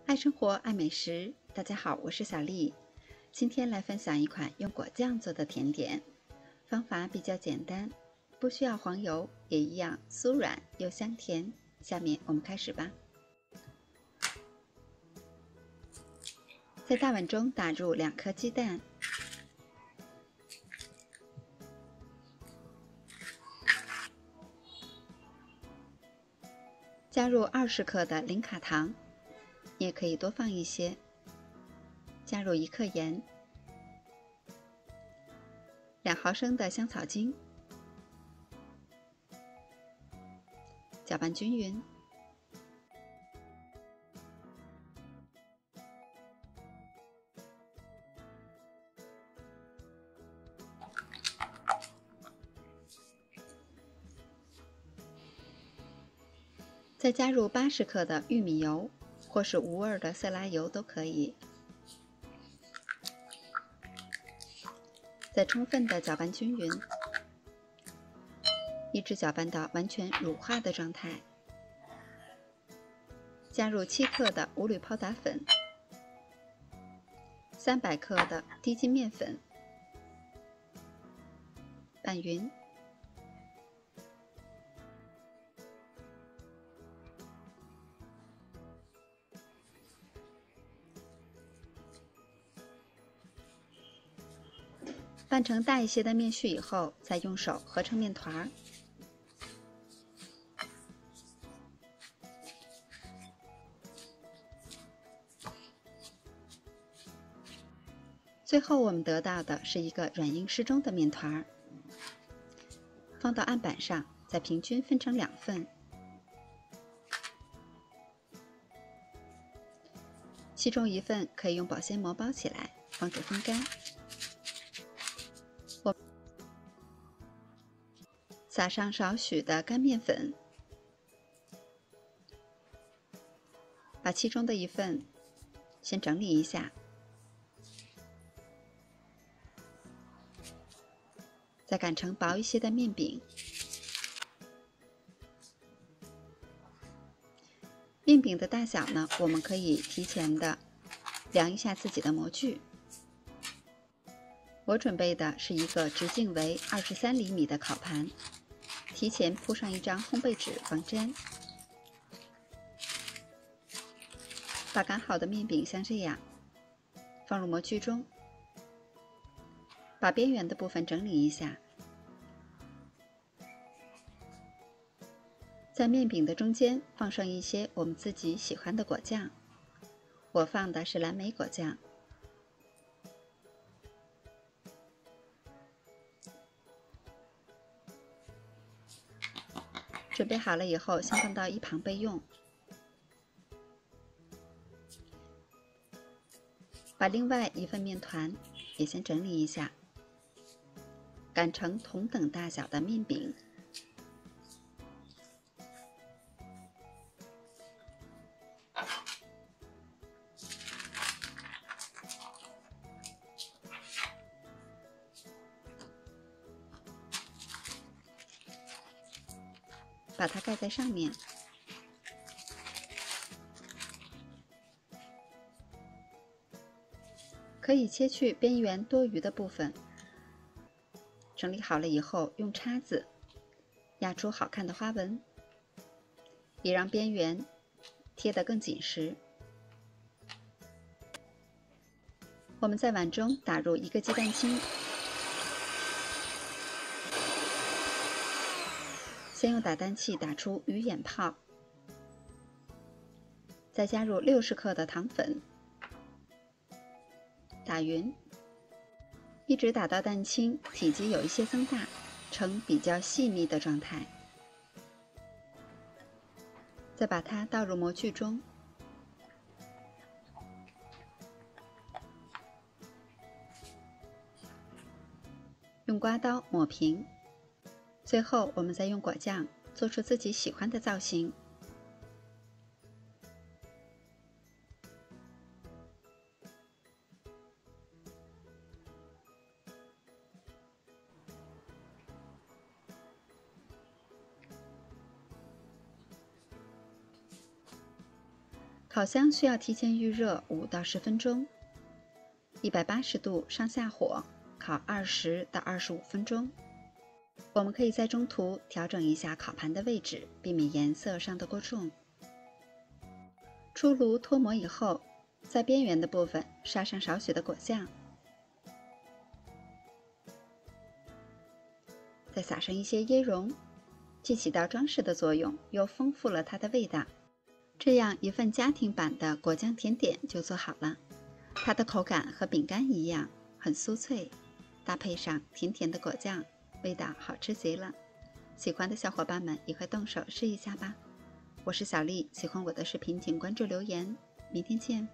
爱生活，爱美食。大家好，我是小丽。今天来分享一款用果酱做的甜点，方法比较简单，不需要黄油，也一样酥软又香甜。下面我们开始吧。在大碗中打入2颗鸡蛋，加入20克的零卡糖，你也可以多放一些。加入1克盐，2毫升的香草精，搅拌均匀。再加入80克的玉米油，或是无味的色拉油都可以。再充分的搅拌均匀，一直搅拌到完全乳化的状态。加入7克的无铝泡打粉，300克的低筋面粉，拌匀。拌成大一些的面絮以后，再用手合成面团。最后我们得到的是一个软硬适中的面团，放到案板上，再平均分成2份。其中1份可以用保鲜膜包起来，防止风干。撒上少许的干面粉，把其中的1份先整理一下，再擀成薄一些的面饼。面饼的大小呢，我们可以提前的量一下自己的模具。我准备的是一个直径为23厘米的烤盘，提前铺上一张烘焙纸防粘。把擀好的面饼像这样放入模具中，把边缘的部分整理一下，在面饼的中间放上一些我们自己喜欢的果酱，我放的是蓝莓果酱。准备好了以后，先放到一旁备用。把另外1份面团也先整理一下，擀成同等大小的面饼。把它盖在上面，可以切去边缘多余的部分。整理好了以后，用叉子压出好看的花纹，也让边缘贴得更紧实。我们在碗中打入1个鸡蛋清，先用打蛋器打出鱼眼泡，再加入60克的糖粉，打匀，一直打到蛋清体积有一些增大，呈比较细密的状态。再把它倒入模具中，用刮刀抹平。最后我们再用果酱做出自己喜欢的造型。烤箱需要提前预热5到10分钟，180度上下火烤20到25分钟。我们可以在中途调整一下烤盘的位置，避免颜色上得过重。出炉脱模以后，在边缘的部分撒上少许的果酱，再撒上一些椰蓉，既起到装饰的作用，又丰富了它的味道。这样一份家庭版的果酱甜点就做好了。它的口感和饼干一样，很酥脆，搭配上甜甜的果酱，味道好吃极了。喜欢的小伙伴们也快动手试一下吧。我是小丽，喜欢我的视频请关注留言，明天见。